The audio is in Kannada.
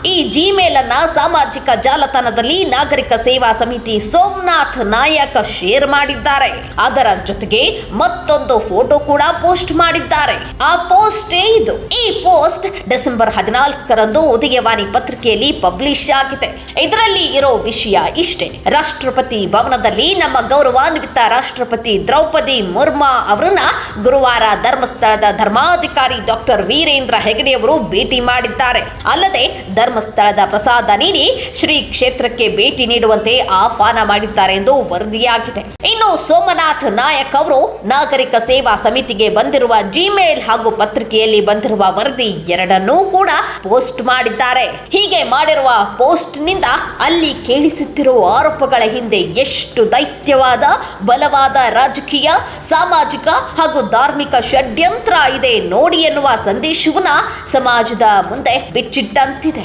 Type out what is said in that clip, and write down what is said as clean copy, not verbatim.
ಈ ಜಿಮೇಲ್ ಅನ್ನ ಸಾಮಾಜಿಕ ಜಾಲತಾಣದಲ್ಲಿ ನಾಗರಿಕ ಸೇವಾ ಸಮಿತಿ ಸೋಮನಾಥ್ ನಾಯಕ್ ಶೇರ್ ಮಾಡಿದ್ದಾರೆ. ಅದರ ಜೊತೆಗೆ ಮತ್ತೊಂದು ಫೋಟೋ ಕೂಡ ಪೋಸ್ಟ್ ಮಾಡಿದ್ದಾರೆ. ಆ ಪೋಸ್ಟೇ ಇದು. ಈ ಪೋಸ್ಟ್ ಡಿಸೆಂಬರ್ 14ರಂದು ಉದಯವಾಣಿ ಪತ್ರಿಕೆಯಲ್ಲಿ ಪಬ್ಲಿಷ್ ಆಗಿದೆ. ಇದರಲ್ಲಿ ಇರೋ ವಿಷಯ ಇಷ್ಟೇ: ರಾಷ್ಟ್ರಪತಿ ಭವನದಲ್ಲಿ ನಮ್ಮ ಗೌರವಾನ್ವಿತ ರಾಷ್ಟ್ರಪತಿ ದ್ರೌಪದಿ ಮುರ್ಮು ಅವರನ್ನ ಗುರುವಾರ ಧರ್ಮಸ್ಥಳದ ಧರ್ಮಾಧಿಕಾರಿ ಡಾಕ್ಟರ್ ವೀರೇಂದ್ರ ಹೆಗಡೆಯವರು ಭೇಟಿ ಮಾಡಿದ್ದಾರೆ. ಅಲ್ಲದೆ ಧರ್ಮಸ್ಥಳದ ಪ್ರಸಾದ ನೀಡಿ ಶ್ರೀ ಕ್ಷೇತ್ರಕ್ಕೆ ಭೇಟಿ ನೀಡುವಂತೆ ಆಹ್ವಾನ ಮಾಡಿದ್ದಾರೆ ಎಂದು ವರದಿಯಾಗಿದೆ. ಇನ್ನು ಸೋಮನಾಥ್ ನಾಯಕ್ ಅವರು ನಾಗರಿಕ ಸೇವಾ ಸಮಿತಿಗೆ ಬಂದಿರುವ ಜಿಮೇಲ್ ಹಾಗೂ ಪತ್ರಿಕೆಯಲ್ಲಿ ಬಂದಿರುವ ವರದಿ ಎರಡನ್ನೂ ಕೂಡ ಪೋಸ್ಟ್ ಮಾಡಿದ್ದಾರೆ. ಹೀಗೆ ಮಾಡಿರುವ ಪೋಸ್ಟ್ ನಿಂದ ಅಲ್ಲಿ ಕೇಳಿಸುತ್ತಿರುವ ಆರೋಪಗಳ ಹಿಂದೆ ಎಷ್ಟು ದೈತ್ಯವಾದ ಬಲವಾದ ರಾಜಕೀಯ, ಸಾಮಾಜಿಕ ಹಾಗೂ ಧಾರ್ಮಿಕ ಷಡ್ಯಂತ್ರ ಇದೆ ನೋಡಿ ಎನ್ನುವ ಸಂದೇಶವನ್ನ ಸಮಾಜದ ಮುಂದೆ ಬಿಚ್ಚಿಟ್ಟಂತಿದೆ.